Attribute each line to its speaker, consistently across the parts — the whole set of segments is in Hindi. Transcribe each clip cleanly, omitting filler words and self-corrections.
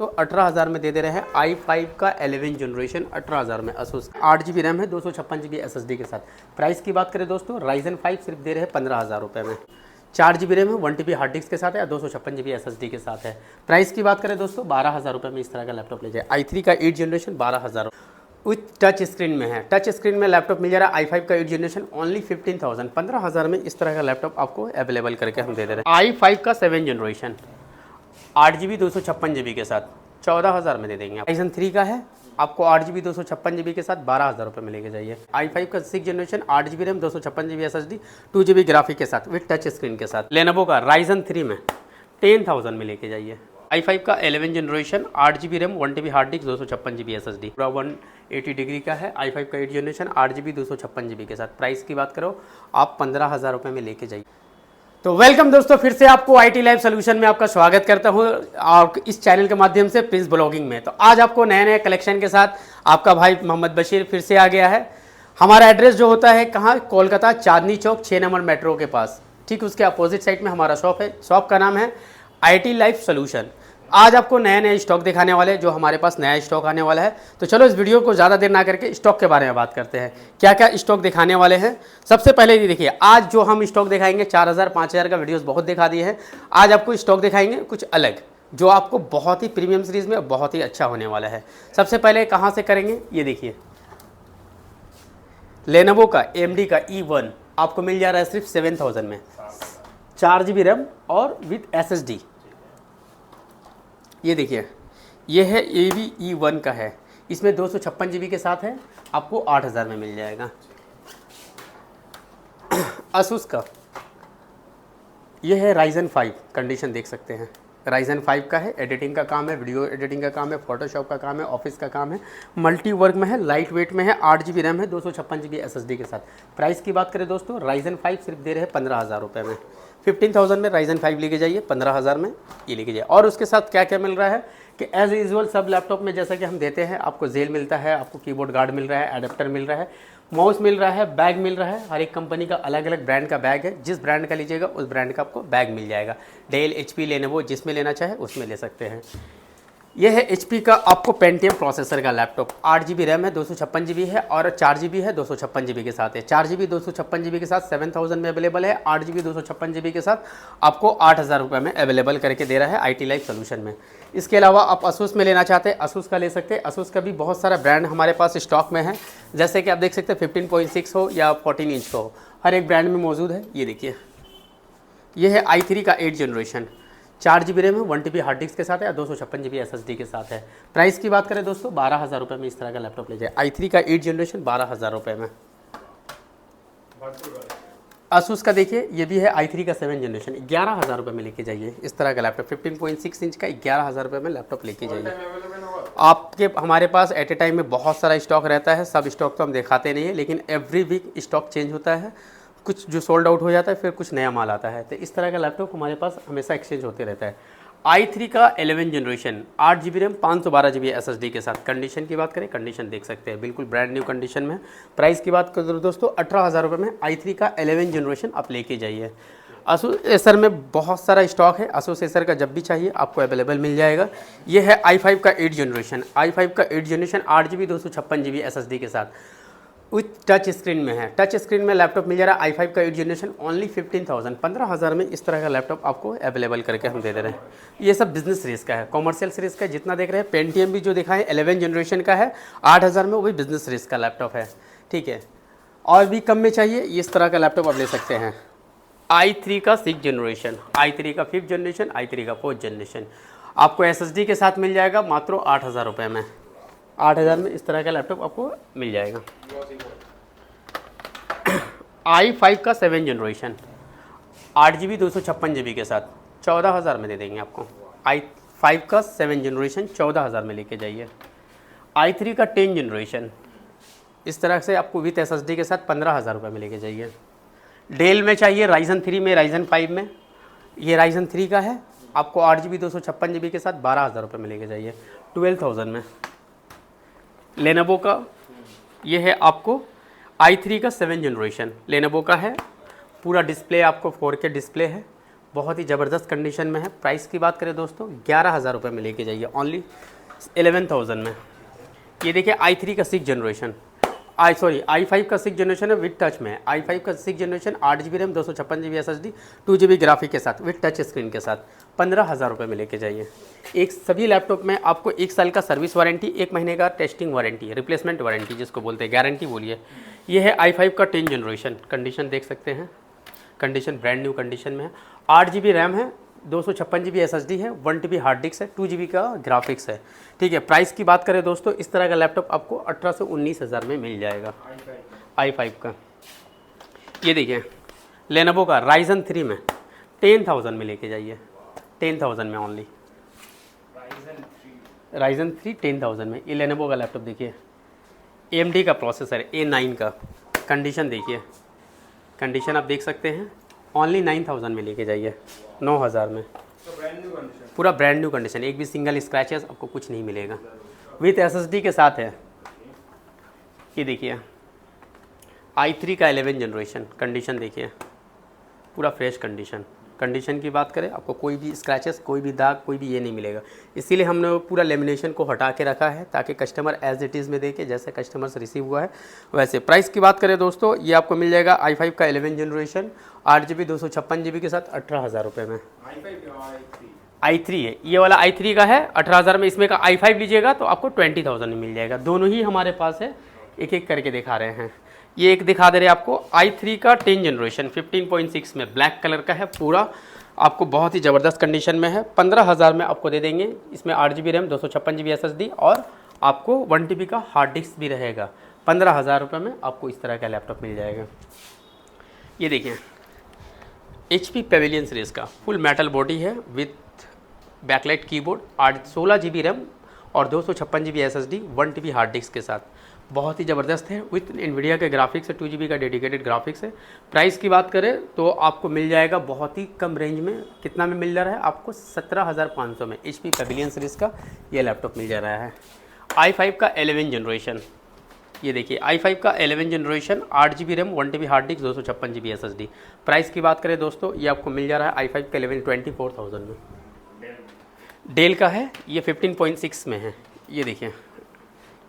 Speaker 1: तो 18,000 में दे रहे हैं i5 का 11 जनरेशन 18,000 में Asus 8 GB रैम है 256 GB SSD के साथ। प्राइस की बात करें दोस्तों Ryzen 5 सिर्फ दे रहे हैं 15,000 रुपये में। 4 GB रैम है 1 TB हार्ड डिस्क के साथ है, 256 GB SSD के साथ है। प्राइस की बात करें दोस्तों 12,000 रुपये में इस तरह का लैपटॉप ले जाए। i3 का 8 जनरेशन 12,000 विथ टच स्क्रीन में है। टच स्क्रीन में लैपटॉप मिल जा रहा है। i5 का 8 जनरेशन ओनली 15,000 15,000 में इस तरह का लैपटॉप आपको अवेलेबल करके हम दे रहे हैं। i5 का 7 जनरेशन 8 GB 256 GB के साथ 14,000 में दे देंगे। Ryzen 3 का है, आपको 8 GB 256 GB के साथ 12,000 रुपये में लेके जाइए। i5 का 6 generation 8 GB RAM 256 GB SSD 2 GB graphic के साथ विथ टच स्क्रीन के साथ। Lenovo का Ryzen 3 में 10,000 में लेके जाइए। i5 का 11 generation 8 GB RAM 1 TB hard disc 256 GB SSD पूरा 180 डिग्री का है। i5 का 8 जनरेशन 8 GB 256 GB के साथ। प्राइस की बात करो आप 15,000 रुपये में लेके जाइए। तो वेलकम दोस्तों, फिर से आपको IT लाइव सोल्यूशन में आपका स्वागत करता हूं और इस चैनल के माध्यम से प्रिंस ब्लॉगिंग में। तो आज आपको नए नए कलेक्शन के साथ आपका भाई मोहम्मद बशीर फिर से आ गया है। हमारा एड्रेस जो होता है कहाँ, कोलकाता चांदनी चौक 6 नंबर मेट्रो के पास, ठीक उसके अपोजिट साइड में हमारा शॉप है। शॉप का नाम है IT लाइव सोल्यूशन। आज आपको नए नए स्टॉक दिखाने वाले हैं, जो हमारे पास नया स्टॉक आने वाला है। तो चलो इस वीडियो को ज़्यादा देर ना करके स्टॉक के बारे में बात करते हैं, क्या क्या स्टॉक दिखाने वाले हैं। सबसे पहले ये देखिए, आज जो हम स्टॉक दिखाएंगे 4,000 5,000 का वीडियोस बहुत दिखा दिए हैं। आज आपको स्टॉक दिखाएंगे कुछ अलग, जो आपको बहुत ही प्रीमियम सीरीज में बहुत ही अच्छा होने वाला है। सबसे पहले कहाँ से करेंगे, ये देखिए लेनोवो का AMD का E1 आपको मिल जा रहा है सिर्फ 7,000 में, 4 GB रैम और विथ SSD। ये देखिए, ये है E1 का है, इसमें 256 GB के साथ है, आपको 8,000 में मिल जाएगा। Asus का ये है Ryzen 5, कंडीशन देख सकते हैं। Ryzen 5 का है, एडिटिंग का काम है, वीडियो एडिटिंग का काम है, फोटोशॉप का काम है, ऑफिस का काम है, मल्टी वर्क में है, लाइट वेट में है, 8 GB रैम है, 256 GB SSD के साथ। प्राइस की बात करें दोस्तों, Ryzen 5 सिर्फ दे रहे हैं 15,000 रुपये में। 15,000 में Ryzen 5 लेके जाइए, 15,000 में ये लेके जाइए। और उसके साथ क्या क्या मिल रहा है कि एज यूजुअल सब लैपटॉप में जैसा कि हम देते हैं, आपको जेल मिलता है, आपको कीबोर्ड गार्ड मिल रहा है, एडेप्टर मिल रहा है, माउस मिल रहा है, बैग मिल रहा है। हर एक कंपनी का अलग अलग ब्रांड का बैग है, जिस ब्रांड का लीजिएगा उस ब्रांड का आपको बैग मिल जाएगा। डेल, HP, लेनोवो जिसमें लेना चाहे उसमें ले सकते हैं। यह है HP का आपको पेंटियम प्रोसेसर का लैपटॉप, 8 GB रैम है, 256 GB है और 4 GB है, 256 GB के साथ है। 4 GB 256 GB के साथ 7,000 में अवेलेबल है। 8 GB 256 GB के साथ आपको 8,000 रुपये में अवेलेबल करके दे रहा है IT लाइव सोल्यूशन में। इसके अलावा आप Asus में लेना चाहते हैं, Asus का ले सकते हैं। Asus का भी बहुत सारा ब्रांड हमारे पास स्टॉक में है, जैसे कि आप देख सकते हैं 15.6 हो या 14 इंच का हो, हर एक ब्रांड में मौजूद है। ये देखिए, ये है i3 का 8 जनरेशन, 4 GB रैम है, 1 TB हार्ड डिस्क के साथ है, 256 GB SSD के साथ है। प्राइस की बात करें दोस्तों 12,000 रुपये में इस तरह का लैपटॉप ले जाए। i3 का 8 जनरेशन 12,000 रुपये में। Asus का देखिए, ये भी है i3 का 7 जनरेशन, 11,000 रुपये में लेके जाइए। इस तरह का लैपटॉप 15.6 इंच का 11,000 रुपये में लैपटॉप लेके जाइए। आपके हमारे पास एट ए टाइम में बहुत सारा स्टॉक रहता है, सब स्टॉक तो हम दिखाते नहीं है, लेकिन एवरी वीक स्टॉक चेंज होता है, कुछ जो सोल्ड आउट हो जाता है, फिर कुछ नया माल आता है। तो इस तरह का लैपटॉप हमारे पास हमेशा एक्सचेंज होते रहता है। i3 का 11 generation 8 GB RAM 512 GB SSD के साथ। कंडीशन की बात करें, कंडीशन देख सकते हैं, बिल्कुल ब्रांड न्यू कंडीशन में। प्राइस की बात करें दोस्तों 18,000 रुपये में i3 का 11 जनरेशन आप लेके जाइए। Asus Acer में बहुत सारा स्टॉक है, Asus Acer का जब भी चाहिए आपको अवेलेबल मिल जाएगा। ये है i5 का 8 जनरेशन, i5 का 8 जनरेशन 8 GB 256 GB SSD के साथ विथ टच स्क्रीन में है। टच स्क्रीन में लैपटॉप मिल जा रहा है। i5 का 8 जनरेशन ओनली 15,000 15,000 में इस तरह का लैपटॉप आपको अवेलेबल करके हम दे रहे हैं। ये सब बिजनेस सीरीज़ का है, कॉमर्शियल सीरीज़ का जितना देख रहे हैं। पेंटियम भी जो दिखा है 11 जनरेशन का है, 8,000 में, वो भी बिजनेस सीरीज़ का लैपटॉप है, ठीक है। और भी कम में चाहिए, इस तरह का लैपटॉप आप ले सकते हैं। i3 का 6 जनरेशन, i3 का 5th जनरेशन, i3 का 4th जनरेशन आपको SSD के साथ मिल जाएगा मात्र 8,000 रुपये में। 8,000 में इस तरह का लैपटॉप आपको मिल जाएगा। i5 का 7 जनरेशन 8 GB 256 GB के साथ 14,000 में दे देंगे आपको। i5 का 7 जनरेशन 14,000 में लेके जाइए। i3 का 10 जनरेशन इस तरह से आपको विथ SSD के साथ 15,000 रुपये में लेके जाइए। डेल में चाहिए, Ryzen 3 में, Ryzen 5 में, ये Ryzen 3 का है, आपको 8 GB 256 GB के साथ 12,000 रुपये में लेके जाइए, 12,000 में। लेनोवो का ये है आपको i3 का 7 जनरेशन, लेनोवो का है, पूरा डिस्प्ले आपको 4K डिस्प्ले है, बहुत ही ज़बरदस्त कंडीशन में है। प्राइस की बात करें दोस्तों 11,000 रुपये में लेके जाइए, ओनली 11,000 में। ये देखिए i3 का 6 जनरेशन, i5 का 6 जनरेशन है विद टच में। i5 का 6 generation 8 GB RAM 256 GB SSD 2 GB graphic के साथ विद टच स्क्रीन के साथ 15,000 रुपये में लेके जाइए। एक सभी लैपटॉप में आपको 1 साल का सर्विस वारंटी, 1 महीने का टेस्टिंग वारंटी, रिप्लेसमेंट वारंटी जिसको बोलते हैं, गारंटी बोलिए। ये है i5 का 10 जनरेशन, कंडीशन देख सकते हैं, कंडीशन ब्रांड न्यू कंडीशन में है। 8 GB रैम है, 256 GB SSD है, 1 TB हार्ड डिस्क है, 2 GB का ग्राफिक्स है। ठीक है, प्राइस की बात करें दोस्तों, इस तरह का लैपटॉप आपको 18 से 19,000 में मिल जाएगा i5 का। ये देखिए लेनोवो का Ryzen 3 में 10,000 में लेके जाइए, 10,000 में ओनली। Ryzen 3 10,000 में ये लेनोवो का लैपटॉप देखिए, AMD का प्रोसेसर A9 का, कंडीशन देखिए, कंडीशन आप देख सकते हैं, ओनली 9,000 में लेके जाइए, 9,000 में। पूरा ब्रांड न्यू कंडीशन, एक भी सिंगल स्क्रैचेस आपको कुछ नहीं मिलेगा, विथ SSD के साथ है। ये देखिए i3 का 11 जनरेशन, कंडीशन देखिए, पूरा फ्रेश कंडीशन। कंडीशन की बात करें, आपको कोई भी स्क्रैचेस, कोई भी दाग, कोई भी ये नहीं मिलेगा। इसीलिए हमने पूरा लेमिनेशन को हटा के रखा है, ताकि कस्टमर एज इट इज़ में देखे, जैसे कस्टमर से रिसीव हुआ है वैसे। प्राइस की बात करें दोस्तों, ये आपको मिल जाएगा i5 का 11 जनरेशन 8 GB 256 GB के साथ 18,000 रुपये में। i3 है, ये वाला i3 का है 18,000 में। इसमें का i5 लीजिएगा तो आपको 20,000 में मिल जाएगा। दोनों ही हमारे पास है, एक एक करके दिखा रहे हैं। ये एक दिखा दे रहे हैं आपको i3 का 10 जनरेशन 15.6 में, ब्लैक कलर का है पूरा, आपको बहुत ही ज़बरदस्त कंडीशन में है। 15,000 में आपको दे देंगे। इसमें 8 GB रैम 256 GB SSD और आपको 1 TB का हार्ड डिस्क भी रहेगा। 15,000 रुपये में आपको इस तरह का लैपटॉप मिल जाएगा। ये देखिए HP पेविलियन सीरीज़ का फुल मेटल बॉडी है with backlight keyboard, 16 GB RAM और 256 GB SSD 1 TB hard disk के साथ, बहुत ही ज़बरदस्त है। विथ एनवीडिया के ग्राफिक्स है, 2 GB का डेडिकेटेड ग्राफिक्स है। प्राइस की बात करें तो आपको मिल जाएगा बहुत ही कम रेंज में। कितना में मिल जा रहा है आपको? 17,500 में HP पेविलियन सीरीज़ का ये लैपटॉप मिल जा रहा है। i5 का 11 जनरेशन, ये देखिए i5 का 11 generation 8 GB RAM 1 TB hard disc 256 GB SSD। Price की बात करें दोस्तों, ये आपको मिल जा रहा है i5 का 11 24,000 में। डेल का है, ये 15.6 में है। ये देखिए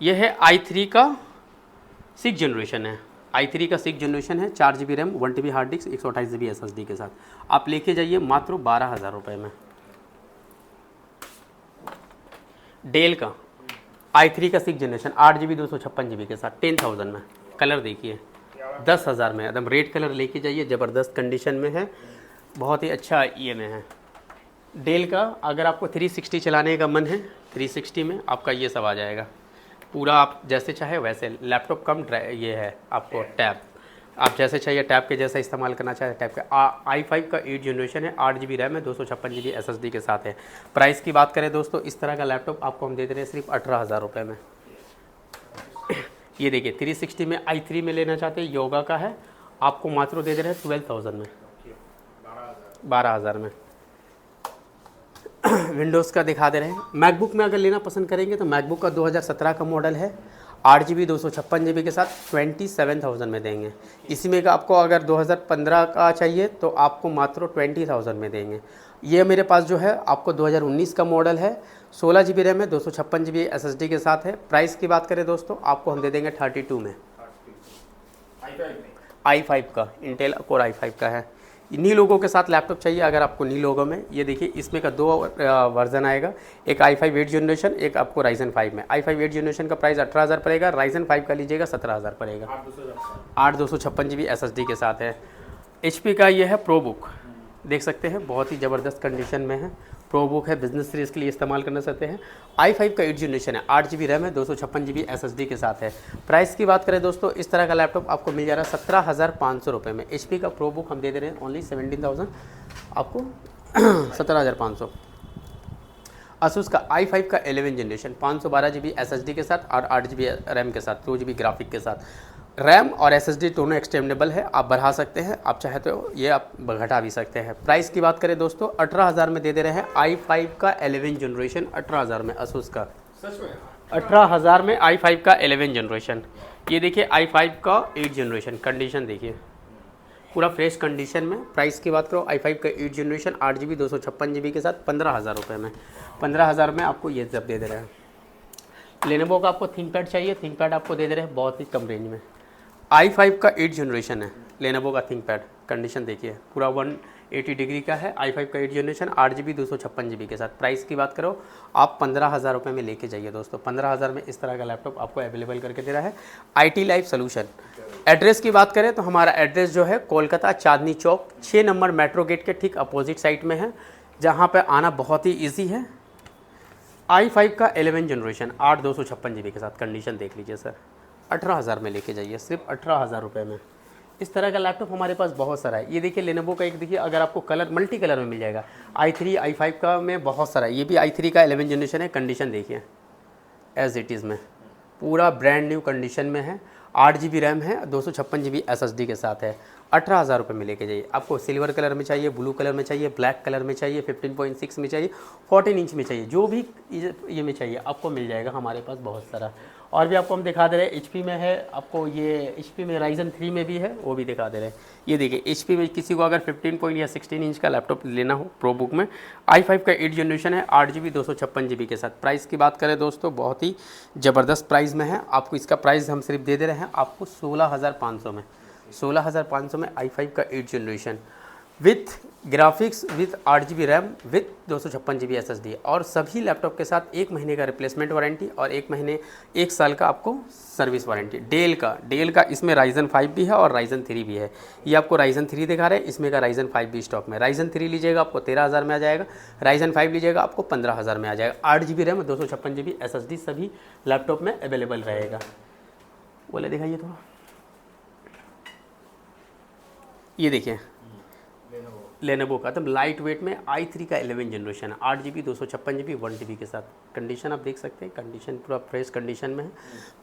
Speaker 1: ये है i3 का 6 जनरेशन है, i3 का 6 जनरेशन है, 4 GB RAM 1 TB hard disc 128 GB SSD के साथ। आप लेके जाइए मात्र 12,000 रुपये में। डेल का i3 का 6 जनरेशन 8 GB 256 GB के साथ 10,000 में। कलर देखिए 10,000 में, एकदम रेड कलर लेके जाइए, ज़बरदस्त कंडीशन में है, बहुत ही अच्छा ये में है। डेल का अगर आपको 360 चलाने का मन है, 360 में आपका ये सब आ जाएगा पूरा, आप जैसे चाहे वैसे। लैपटॉप कम ये है आपको टैब, आप जैसे चाहिए टैब के जैसा इस्तेमाल करना चाहे टैब का। i5 का 8 जनरेशन है, 8 GB रैम है, 256 GB SSD के साथ है। प्राइस की बात करें दोस्तों, इस तरह का लैपटॉप आपको हम दे दे रहे हैं सिर्फ 18,000 रुपये में। ये देखिए 360 में i3 में लेना चाहते हैं, योगा का है, आपको मात्र दे दे रहे हैं 12,000 में, 12,000 में। विंडोज़ का दिखा दे रहे हैं। मैकबुक में अगर लेना पसंद करेंगे तो मैकबुक का 2017 का मॉडल है, 8 GB 256 GB के साथ 27,000 में देंगे। इसी में का आपको अगर 2015 का चाहिए तो आपको मात्र 20,000 में देंगे। ये मेरे पास जो है आपको 2019 का मॉडल है, 16 GB रैम है, 256 GB SSD के साथ है। प्राइस की बात करें दोस्तों, आपको हम दे देंगे 32 में। i5 का इंटेल कोर i5 का है। नी लोगों के साथ लैपटॉप चाहिए अगर आपको, नी लोगों में ये देखिए इसमें का 2 वर्जन आएगा, एक i5 8 जनरेशन, एक आपको Ryzen 5 में। i5 8 जनरेशन का प्राइस 18,000 पड़ेगा, Ryzen 5 का लीजिएगा 17,000 पड़ेगा, 8 256 GB SSD के साथ है। HP का ये है प्रो बुक, देख सकते हैं बहुत ही ज़बरदस्त कंडीशन में है। प्रो बुक है, बिजनेस सीरीज़ के लिए इस्तेमाल करना चाहते हैं। i5 का 8 जनरेशन है, 8 GB रैम है, 256 GB SSD के साथ है। प्राइस की बात करें दोस्तों, इस तरह का लैपटॉप आपको मिल जा रहा है 17,500 रुपये में। HP का प्रो बुक हम दे दे रहे हैं ओनली 17,000 आपको 17,500। Asus का i5 का 11 जनरेशन 512 GB SSD के साथ और 8 GB रैम के साथ, 2 GB ग्राफिक के साथ। रैम और SSD दोनों एक्सटेंडेबल है, आप बढ़ा सकते हैं, आप चाहे तो ये आप घटा भी सकते हैं। प्राइस की बात करें दोस्तों, 18,000 में दे दे रहे हैं i5 का 11 जनरेशन, 18,000 में Asus का, 18,000 में i5 का 11 जनरेशन। ये देखिए i5 का 8 जनरेशन, कंडीशन देखिए, पूरा फ्रेश कंडीशन में। प्राइस की बात करो i5 का 8 जनरेशन 8 GB 256 GB के साथ 15,000 रुपये में, 15,000 में आपको ये सब दे दे रहे हैं। लेनोवो का आपको थिंकपैड चाहिए, थिंकपैड आपको दे दे रहे हैं बहुत ही कम रेंज में। i5 का 8 जनरेशन है लेनोवो का थिंकपैड, कंडीशन देखिए पूरा 180 डिग्री का है। i5 का 8 जनरेशन 8 GB 256 GB के साथ। प्राइस की बात करो आप 15,000 रुपये में लेके जाइए दोस्तों। 15,000 में इस तरह का लैपटॉप आपको अवेलेबल करके दे रहा है IT लाइफ सोल्यूशन। एड्रेस की बात करें तो हमारा एड्रेस जो है Kolkata Chandni Chowk 6 number metro gate के ठीक अपोजिट साइड में है, जहाँ पर आना बहुत ही ईजी है। i5 का 11 जनरेशन 8 256 GB के साथ, कंडीशन देख लीजिए सर। 18,000 में लेके जाइए, सिर्फ 18,000 रुपये में। इस तरह का लैपटॉप हमारे पास बहुत सारा है। ये देखिए लेनोवो का एक देखिए, अगर आपको कलर मल्टी कलर में मिल जाएगा। i3 i5 का में बहुत सारा है। ये भी i3 का 11 जनरेशन है, कंडीशन देखिए एज इट इज़ में, पूरा ब्रांड न्यू कंडीशन में है। 8 GB रैम है, 256 GB SSD के साथ है। 18,000 रुपये में लेके जाइए। आपको सिल्वर कलर में चाहिए, ब्लू कलर में चाहिए, ब्लैक कलर में चाहिए, 15.6 में चाहिए, 14 इंच में चाहिए, जो भी ये में चाहिए आपको मिल जाएगा हमारे पास बहुत सारा। और भी आपको हम दिखा दे रहे हैं HP में है, आपको ये HP में Ryzen 3 में भी है, वो भी दिखा दे रहे हैं। ये देखिए HP में किसी को अगर 15 या 16 इंच का लैपटॉप लेना हो प्रो बुक में, i5 का 8 जनरेशन है 8 GB 256 GB के साथ। प्राइस की बात करें दोस्तों बहुत ही ज़बरदस्त प्राइस में है। आपको इसका प्राइस हम सिर्फ दे दे रहे हैं आपको 16,500 में, 16,500 में i5 का 8 generation with graphics, with 8 GB RAM, with 256 GB SSD, और सभी लैपटॉप के साथ 1 महीने का रिप्लेसमेंट वारंटी और 1 साल का आपको सर्विस वारंटी। डेल का इसमें Ryzen 5 भी है और Ryzen 3 भी है। ये आपको Ryzen 3 दिखा रहे हैं, इसमें का Ryzen 5 भी स्टॉक में। Ryzen 3 लीजिएगा आपको 13,000 में आ जाएगा, Ryzen 5 लीजिएगा आपको 15,000 में आ जाएगा। 8 GB रैम 256 GB SSD सभी लैपटॉप में अवेलेबल रहेगा। बोले दिखाइए थोड़ा, ये देखिए लेनोवो का एकदम लाइट वेट में i3 का 11 जनरेशन 8 GB 256 GB 1 TB के साथ। कंडीशन आप देख सकते हैं, कंडीशन पूरा फ्रेश कंडीशन में है।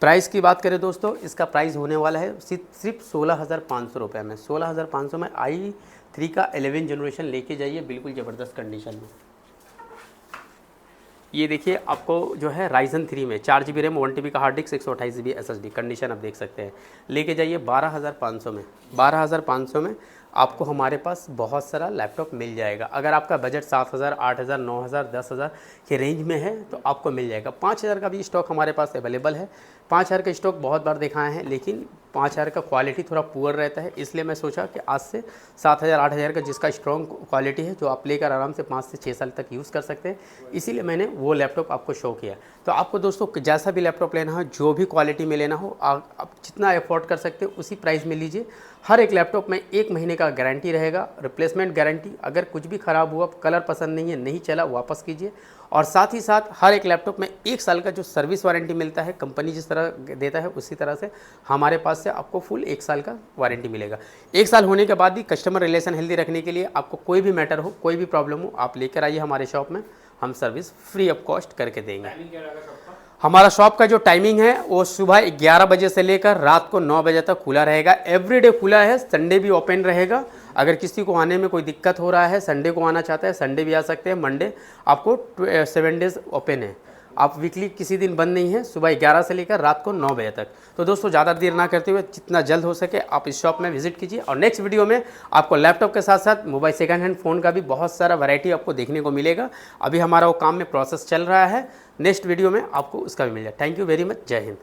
Speaker 1: प्राइस की बात करें दोस्तों, इसका प्राइस होने वाला है सिर्फ 16,500 रुपये में। 16,500 में i3 का 11 जनरेशन लेके जाइए, बिल्कुल ज़बरदस्त कंडीशन में। ये देखिए आपको जो है Ryzen 3 में 4 GB रैम 1 TB का hard disk 128 GB SSD, condition आप देख सकते हैं। लेके जाइए 12,500 में। 12,500 में आपको हमारे पास बहुत सारा लैपटॉप मिल जाएगा। अगर आपका बजट 7,000, 8,000, 9,000, 10,000 के रेंज में है तो आपको मिल जाएगा। 5,000 का भी स्टॉक हमारे पास अवेलेबल है। 5,000 का स्टॉक बहुत बार दिखाए हैं, लेकिन 5,000 का क्वालिटी थोड़ा पुअर रहता है, इसलिए मैं सोचा कि आज से 7,000, 8,000 का जिसका स्ट्रॉन्ग क्वालिटी है, जो आप लेकर आराम से 5 से 6 साल तक यूज़ कर सकते हैं, इसीलिए मैंने वो लैपटॉप आपको शो किया। तो आपको दोस्तों जैसा भी लैपटॉप लेना हो, जो भी क्वालिटी में लेना हो, आप जितना अफोर्ड कर सकते हो उसी प्राइस में लीजिए। हर एक लैपटॉप में 1 महीने का गारंटी रहेगा, रिप्लेसमेंट गारंटी। अगर कुछ भी ख़राब हुआ, कलर पसंद नहीं है, नहीं चला, वापस कीजिए। और साथ ही साथ हर एक लैपटॉप में 1 साल का जो सर्विस वारंटी मिलता है, कंपनी जिस तरह देता है उसी तरह से हमारे पास से आपको फुल 1 साल का वारंटी मिलेगा। 1 साल होने के बाद भी कस्टमर रिलेशन हेल्दी रखने के लिए आपको कोई भी मैटर हो, कोई भी प्रॉब्लम हो, आप लेकर आइए हमारे शॉप में, हम सर्विस फ्री ऑफ कॉस्ट करके देंगे। हमारा शॉप का जो टाइमिंग है वो सुबह 11 बजे से लेकर रात को 9 बजे तक खुला रहेगा। एवरीडे खुला है, संडे भी ओपन रहेगा। अगर किसी को आने में कोई दिक्कत हो रहा है, संडे को आना चाहता है, संडे भी आ सकते हैं। मंडे आपको 7 डेज़ ओपन है, आप वीकली किसी दिन बंद नहीं है, सुबह 11 से लेकर रात को 9 बजे तक। तो दोस्तों ज़्यादा देर ना करते हुए जितना जल्द हो सके आप इस शॉप में विजिट कीजिए। और नेक्स्ट वीडियो में आपको लैपटॉप के साथ साथ मोबाइल सेकंड हैंड फ़ोन का भी बहुत सारा वैरायटी आपको देखने को मिलेगा। अभी हमारा वो काम में प्रोसेस चल रहा है, नेक्स्ट वीडियो में आपको उसका भी मिल जाए। थैंक यू वेरी मच, जय हिंद।